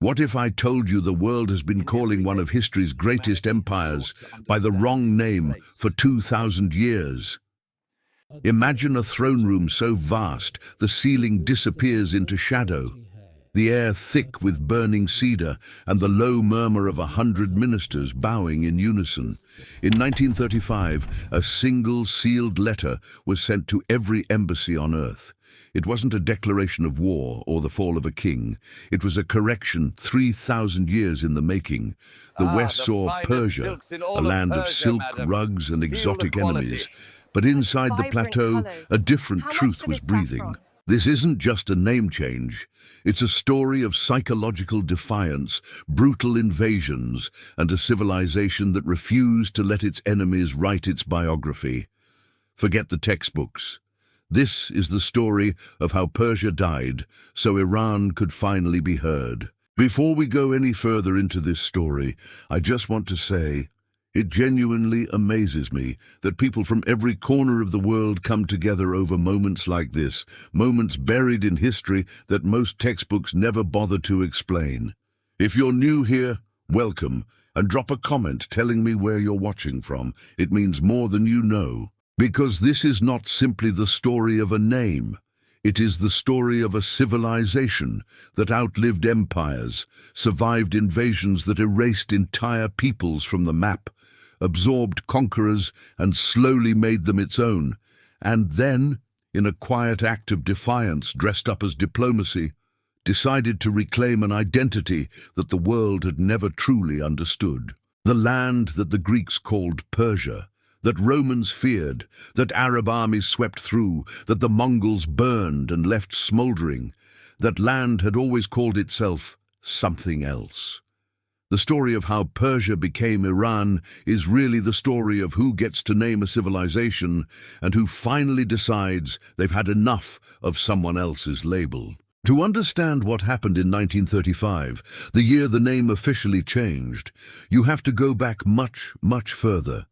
What if I told you the world has been calling one of history's greatest empires by the wrong name for 2,000 years? Imagine a throne room so vast the ceiling disappears into shadow, the air thick with burning cedar, and the low murmur of 100 ministers bowing in unison. In 1935, a single sealed letter was sent to every embassy on earth. It wasn't a declaration of war or the fall of a king. It was a correction 3,000 years in the making. The West saw Persia, a land of silk, rugs, and exotic enemies. But inside the plateau, a different truth was breathing. This isn't just a name change. It's a story of psychological defiance, brutal invasions, and a civilization that refused to let its enemies write its biography. Forget the textbooks. This is the story of how Persia died, so Iran could finally be heard. Before we go any further into this story, I just want to say, it genuinely amazes me that people from every corner of the world come together over moments like this, moments buried in history that most textbooks never bother to explain. If you're new here, welcome, and drop a comment telling me where you're watching from. It means more than you know. Because this is not simply the story of a name. It is the story of a civilization that outlived empires, survived invasions that erased entire peoples from the map, absorbed conquerors and slowly made them its own, and then, in a quiet act of defiance dressed up as diplomacy, decided to reclaim an identity that the world had never truly understood. The land that the Greeks called Persia, that Romans feared, that Arab armies swept through, that the Mongols burned and left smoldering, that land had always called itself something else. The story of how Persia became Iran is really the story of who gets to name a civilization and who finally decides they've had enough of someone else's label. To understand what happened in 1935, the year the name officially changed, you have to go back much, much further.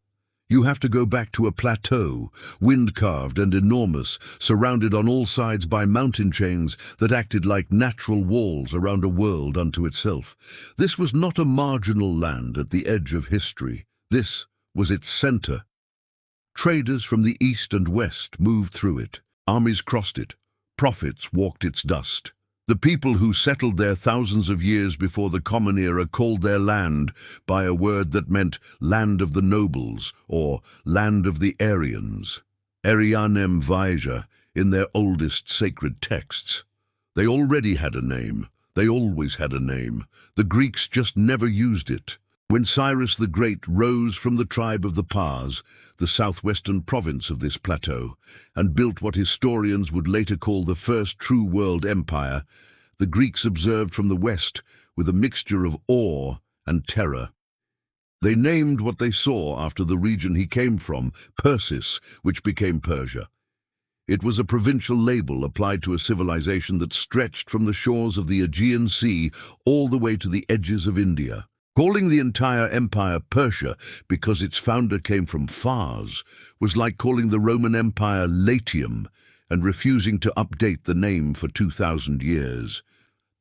You have to go back to a plateau, wind-carved and enormous, surrounded on all sides by mountain chains that acted like natural walls around a world unto itself. This was not a marginal land at the edge of history. This was its center. Traders from the east and west moved through it. Armies crossed it. Prophets walked its dust. The people who settled there thousands of years before the Common Era called their land by a word that meant land of the nobles or land of the Aryans, Aryanem Vaja, in their oldest sacred texts. They already had a name. They always had a name. The Greeks just never used it. When Cyrus the Great rose from the tribe of the Pars, the southwestern province of this plateau, and built what historians would later call the first true world empire, the Greeks observed from the west with a mixture of awe and terror. They named what they saw after the region he came from, Persis, which became Persia. It was a provincial label applied to a civilization that stretched from the shores of the Aegean Sea all the way to the edges of India. Calling the entire empire Persia because its founder came from Fars was like calling the Roman Empire Latium and refusing to update the name for 2,000 years.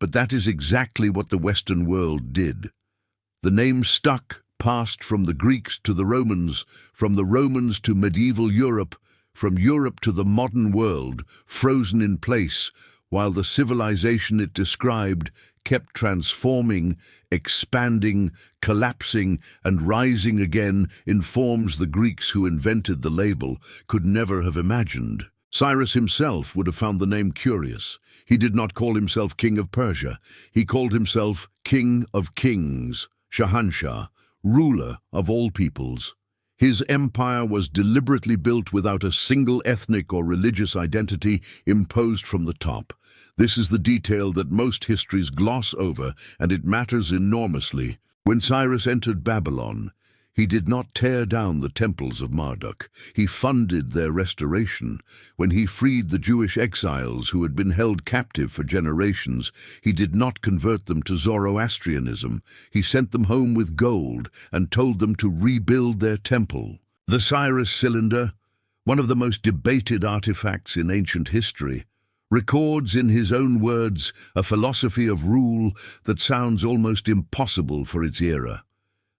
But that is exactly what the Western world did. The name stuck, passed from the Greeks to the Romans, from the Romans to medieval Europe, from Europe to the modern world, frozen in place, while the civilization it described kept transforming, expanding, collapsing, and rising again in forms the Greeks who invented the label could never have imagined. Cyrus himself would have found the name curious. He did not call himself King of Persia. He called himself King of Kings, Shahanshah, ruler of all peoples. His empire was deliberately built without a single ethnic or religious identity imposed from the top. This is the detail that most histories gloss over, and it matters enormously. When Cyrus entered Babylon, he did not tear down the temples of Marduk. He funded their restoration. When he freed the Jewish exiles who had been held captive for generations, he did not convert them to Zoroastrianism. He sent them home with gold and told them to rebuild their temple. The Cyrus cylinder, one of the most debated artifacts in ancient history, records in his own words a philosophy of rule that sounds almost impossible for its era,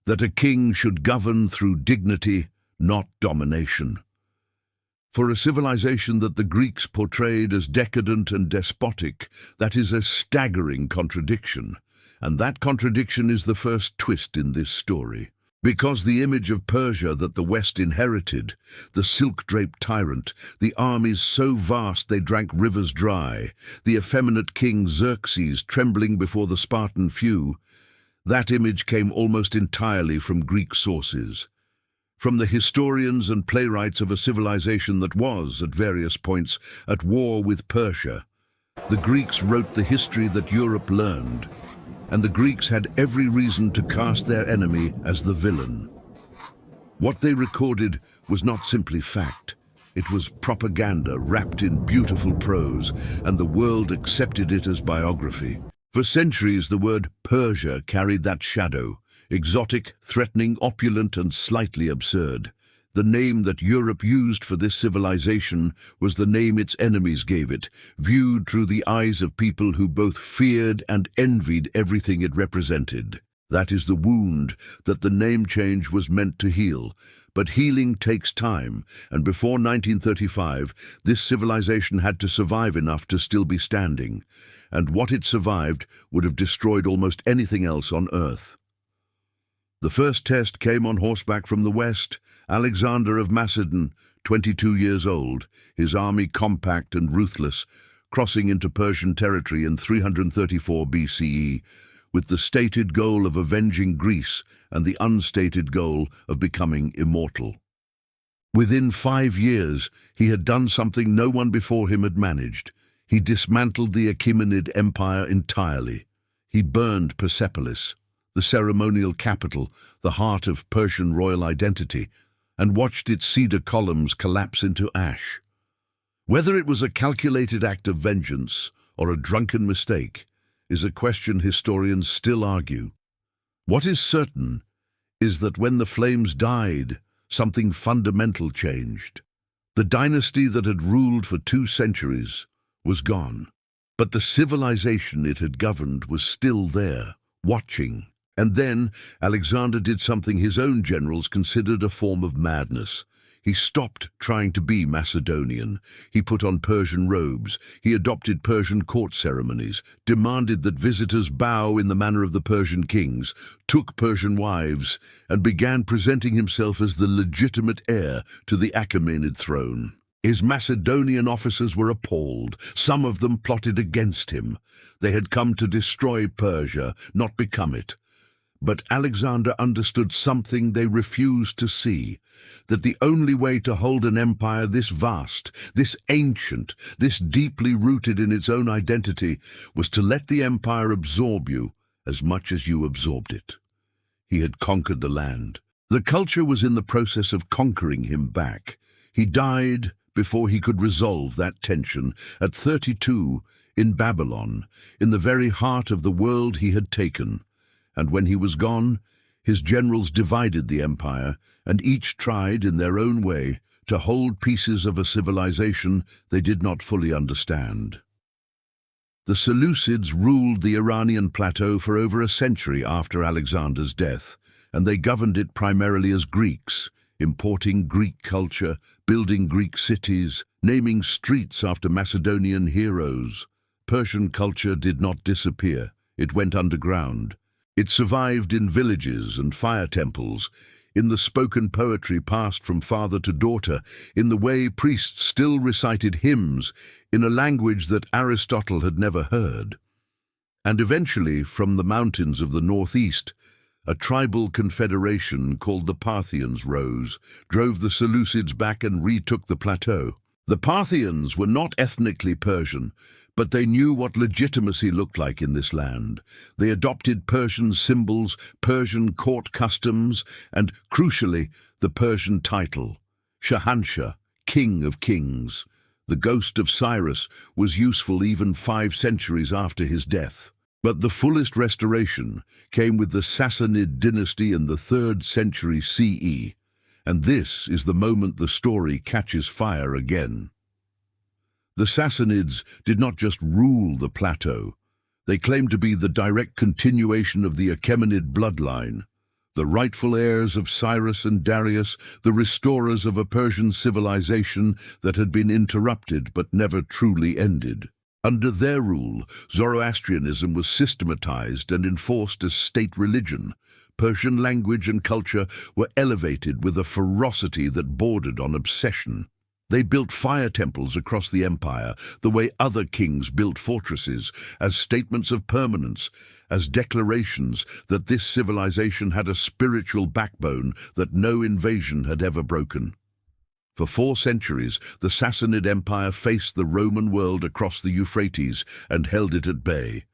that a king should govern through dignity, not domination. For a civilization that the Greeks portrayed as decadent and despotic, that is a staggering contradiction, and that contradiction is the first twist in this story. Because the image of Persia that the West inherited, the silk-draped tyrant, the armies so vast they drank rivers dry, the effeminate king Xerxes trembling before the Spartan few, that image came almost entirely from Greek sources. From the historians and playwrights of a civilization that was, at various points, at war with Persia, the Greeks wrote the history that Europe learned, and the Greeks had every reason to cast their enemy as the villain. What they recorded was not simply fact. It was propaganda wrapped in beautiful prose, and the world accepted it as biography. For centuries, the word Persia carried that shadow, exotic, threatening, opulent, and slightly absurd. The name that Europe used for this civilization was the name its enemies gave it, viewed through the eyes of people who both feared and envied everything it represented. That is the wound that the name change was meant to heal. But healing takes time, and before 1935, this civilization had to survive enough to still be standing, and what it survived would have destroyed almost anything else on Earth. The first test came on horseback from the west. Alexander of Macedon, 22 years old, his army compact and ruthless, crossing into Persian territory in 334 BCE, with the stated goal of avenging Greece and the unstated goal of becoming immortal. Within 5 years, he had done something no one before him had managed. He dismantled the Achaemenid Empire entirely. He burned Persepolis, the ceremonial capital, the heart of Persian royal identity, and watched its cedar columns collapse into ash. Whether it was a calculated act of vengeance or a drunken mistake is a question historians still argue. What is certain is that when the flames died, something fundamental changed. The dynasty that had ruled for 2 centuries was gone, but the civilization it had governed was still there, watching. And then Alexander did something his own generals considered a form of madness. He stopped trying to be Macedonian. He put on Persian robes. He adopted Persian court ceremonies, demanded that visitors bow in the manner of the Persian kings, took Persian wives, and began presenting himself as the legitimate heir to the Achaemenid throne. His Macedonian officers were appalled. Some of them plotted against him. They had come to destroy Persia, not become it. But Alexander understood something they refused to see, that the only way to hold an empire this vast, this ancient, this deeply rooted in its own identity, was to let the empire absorb you as much as you absorbed it. He had conquered the land. The culture was in the process of conquering him back. He died before he could resolve that tension, at 32, in Babylon, in the very heart of the world he had taken. And when he was gone, his generals divided the empire, and each tried, in their own way, to hold pieces of a civilization they did not fully understand. The Seleucids ruled the Iranian plateau for over a century after Alexander's death, and they governed it primarily as Greeks, importing Greek culture, building Greek cities, naming streets after Macedonian heroes. Persian culture did not disappear. It went underground. It survived in villages and fire temples, in the spoken poetry passed from father to daughter, in the way priests still recited hymns in a language that Aristotle had never heard. And eventually, from the mountains of the northeast, a tribal confederation called the Parthians rose, drove the Seleucids back and retook the plateau. The Parthians were not ethnically Persian, but they knew what legitimacy looked like in this land. They adopted Persian symbols, Persian court customs, and, crucially, the Persian title, Shahanshah, King of Kings. The ghost of Cyrus was useful even 5 centuries after his death. But the fullest restoration came with the Sassanid dynasty in the 3rd century CE, and this is the moment the story catches fire again. The Sassanids did not just rule the plateau. They claimed to be the direct continuation of the Achaemenid bloodline, the rightful heirs of Cyrus and Darius, the restorers of a Persian civilization that had been interrupted but never truly ended. Under their rule, Zoroastrianism was systematized and enforced as state religion. Persian language and culture were elevated with a ferocity that bordered on obsession. They built fire temples across the empire, the way other kings built fortresses, as statements of permanence, as declarations that this civilization had a spiritual backbone that no invasion had ever broken. For 4 centuries, the Sassanid Empire faced the Roman world across the Euphrates and held it at bay.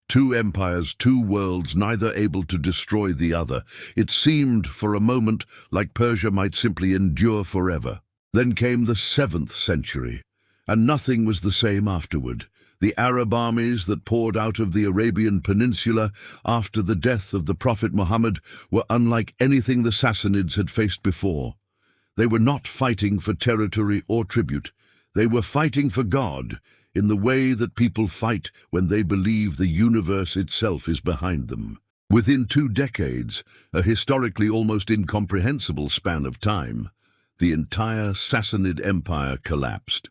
2 empires, 2 worlds, neither able to destroy the other. It seemed, for a moment, like Persia might simply endure forever. Then came the 7th century, and nothing was the same afterward. The Arab armies that poured out of the Arabian Peninsula after the death of the Prophet Muhammad were unlike anything the Sassanids had faced before. They were not fighting for territory or tribute. They were fighting for God, in the way that people fight when they believe the universe itself is behind them. Within 2 decades, a historically almost incomprehensible span of time, the entire Sassanid Empire collapsed.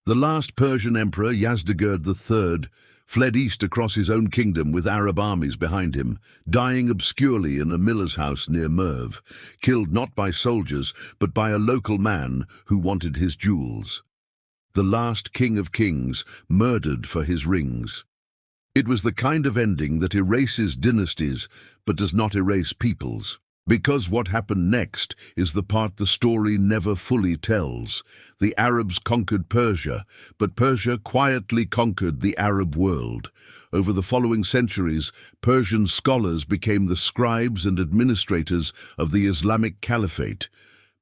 The last Persian emperor, Yazdegerd III, fled east across his own kingdom with Arab armies behind him, dying obscurely in a miller's house near Merv, killed not by soldiers but by a local man who wanted his jewels. The last king of kings, murdered for his rings. It was the kind of ending that erases dynasties but does not erase peoples. Because what happened next is the part the story never fully tells. The Arabs conquered Persia, but Persia quietly conquered the Arab world. Over the following centuries, Persian scholars became the scribes and administrators of the Islamic Caliphate.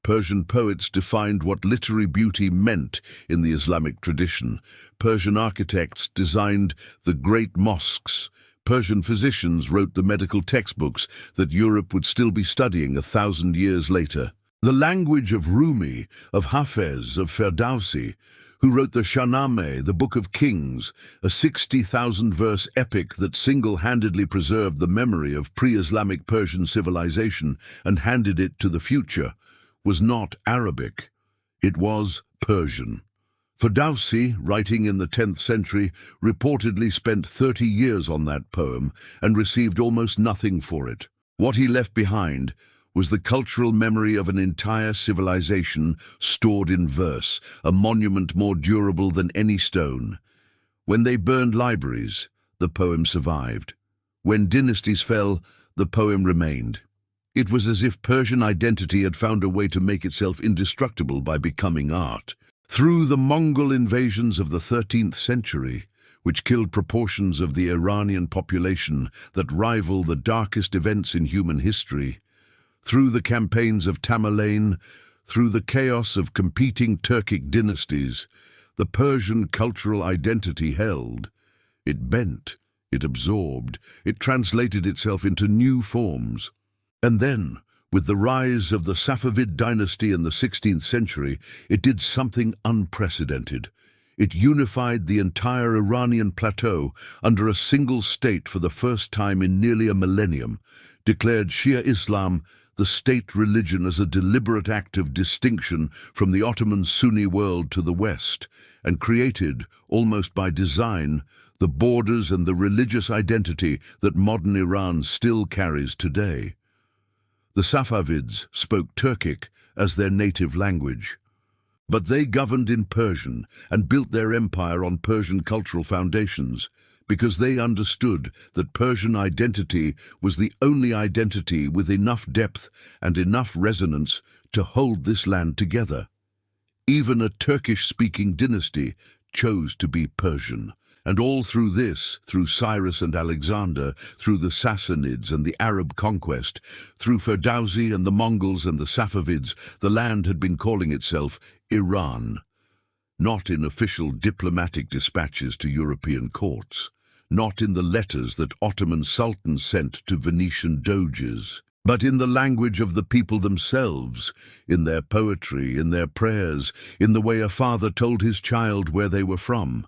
Persian poets defined what literary beauty meant in the Islamic tradition. Persian architects designed the great mosques. Persian physicians wrote the medical textbooks that Europe would still be studying 1,000 years later. The language of Rumi, of Hafez, of Ferdowsi, who wrote the Shahnameh, the Book of Kings, a 60,000-verse epic that single-handedly preserved the memory of pre-Islamic Persian civilization and handed it to the future, was not Arabic. It was Persian. Ferdowsi, writing in the 10th century, reportedly spent 30 years on that poem and received almost nothing for it. What he left behind was the cultural memory of an entire civilization stored in verse, a monument more durable than any stone. When they burned libraries, the poem survived. When dynasties fell, the poem remained. It was as if Persian identity had found a way to make itself indestructible by becoming art. Through the Mongol invasions of the 13th century, which killed proportions of the Iranian population that rival the darkest events in human history, through the campaigns of Tamerlane, through the chaos of competing Turkic dynasties, the Persian cultural identity held. It bent, it absorbed, it translated itself into new forms. And then, with the rise of the Safavid dynasty in the 16th century, it did something unprecedented. It unified the entire Iranian plateau under a single state for the first time in nearly a millennium, declared Shia Islam the state religion as a deliberate act of distinction from the Ottoman Sunni world to the west, and created, almost by design, the borders and the religious identity that modern Iran still carries today. The Safavids spoke Turkic as their native language, but they governed in Persian and built their empire on Persian cultural foundations because they understood that Persian identity was the only identity with enough depth and enough resonance to hold this land together. Even a Turkish-speaking dynasty chose to be Persian. And all through this, through Cyrus and Alexander, through the Sassanids and the Arab conquest, through Ferdowsi and the Mongols and the Safavids, the land had been calling itself Iran. Not in official diplomatic dispatches to European courts, not in the letters that Ottoman sultans sent to Venetian doges, but in the language of the people themselves, in their poetry, in their prayers, in the way a father told his child where they were from.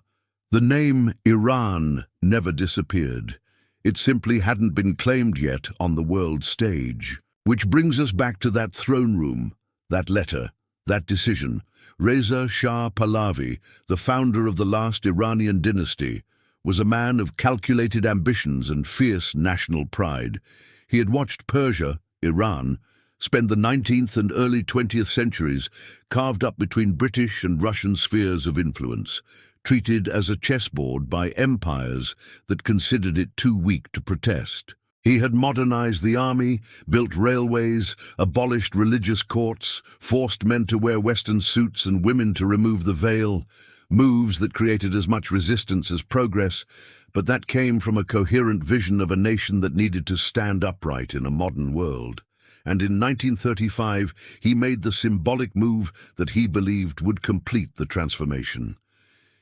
The name Iran never disappeared. It simply hadn't been claimed yet on the world stage. Which brings us back to that throne room, that letter, that decision. Reza Shah Pahlavi, the founder of the last Iranian dynasty, was a man of calculated ambitions and fierce national pride. He had watched Persia, Iran, spend the 19th and early 20th centuries carved up between British and Russian spheres of influence, treated as a chessboard by empires that considered it too weak to protest. He had modernized the army, built railways, abolished religious courts, forced men to wear Western suits and women to remove the veil, moves that created as much resistance as progress, but that came from a coherent vision of a nation that needed to stand upright in a modern world. And in 1935, he made the symbolic move that he believed would complete the transformation.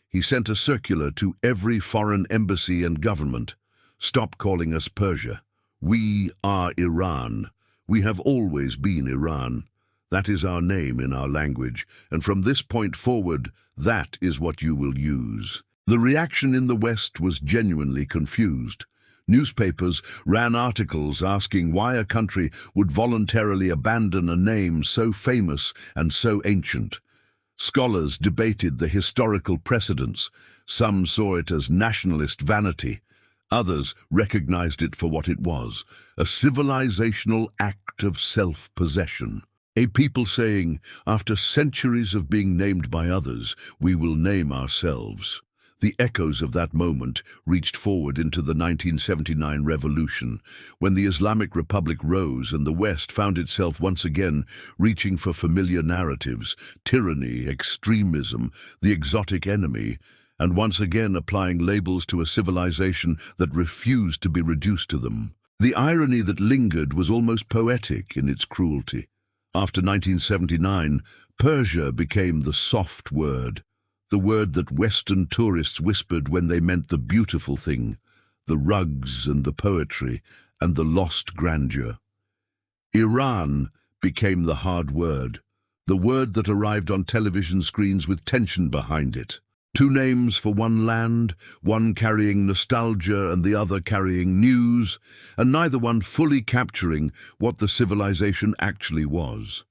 He sent a circular to every foreign embassy and government. Stop calling us Persia. We are Iran. We have always been Iran. That is our name in our language, and from this point forward, that is what you will use. The reaction in the West was genuinely confused. Newspapers ran articles asking why a country would voluntarily abandon a name so famous and so ancient. Scholars debated the historical precedents. Some saw it as nationalist vanity. Others recognized it for what it was, a civilizational act of self-possession. A people saying, after centuries of being named by others, we will name ourselves. The echoes of that moment reached forward into the 1979 revolution, when the Islamic Republic rose and the West found itself once again reaching for familiar narratives, tyranny, extremism, the exotic enemy, and once again applying labels to a civilization that refused to be reduced to them. The irony that lingered was almost poetic in its cruelty. After 1979, Persia became the soft word, the word that Western tourists whispered when they meant the beautiful thing, the rugs and the poetry and the lost grandeur. Iran became the hard word, the word that arrived on television screens with tension behind it. Two names for one land, one carrying nostalgia and the other carrying news, and neither one fully capturing what the civilization actually was.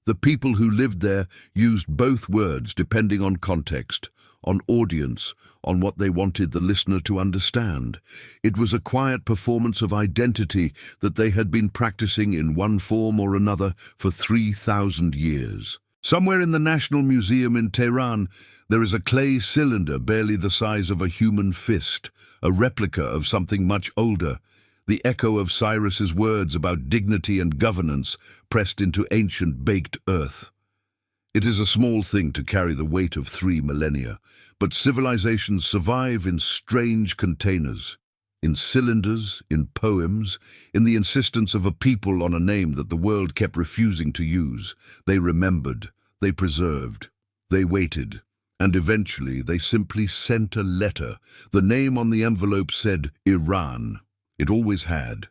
The people who lived there used both words depending on context, on audience, on what they wanted the listener to understand. It was a quiet performance of identity that they had been practicing in one form or another for 3,000 years. Somewhere in the National Museum in Tehran, there is a clay cylinder barely the size of a human fist, a replica of something much older, the echo of Cyrus's words about dignity and governance pressed into ancient baked earth. It is a small thing to carry the weight of 3 millennia, but civilizations survive in strange containers, in cylinders, in poems, in the insistence of a people on a name that the world kept refusing to use. They remembered, they preserved, they waited. And eventually they simply sent a letter. The name on the envelope said Iran. It always had.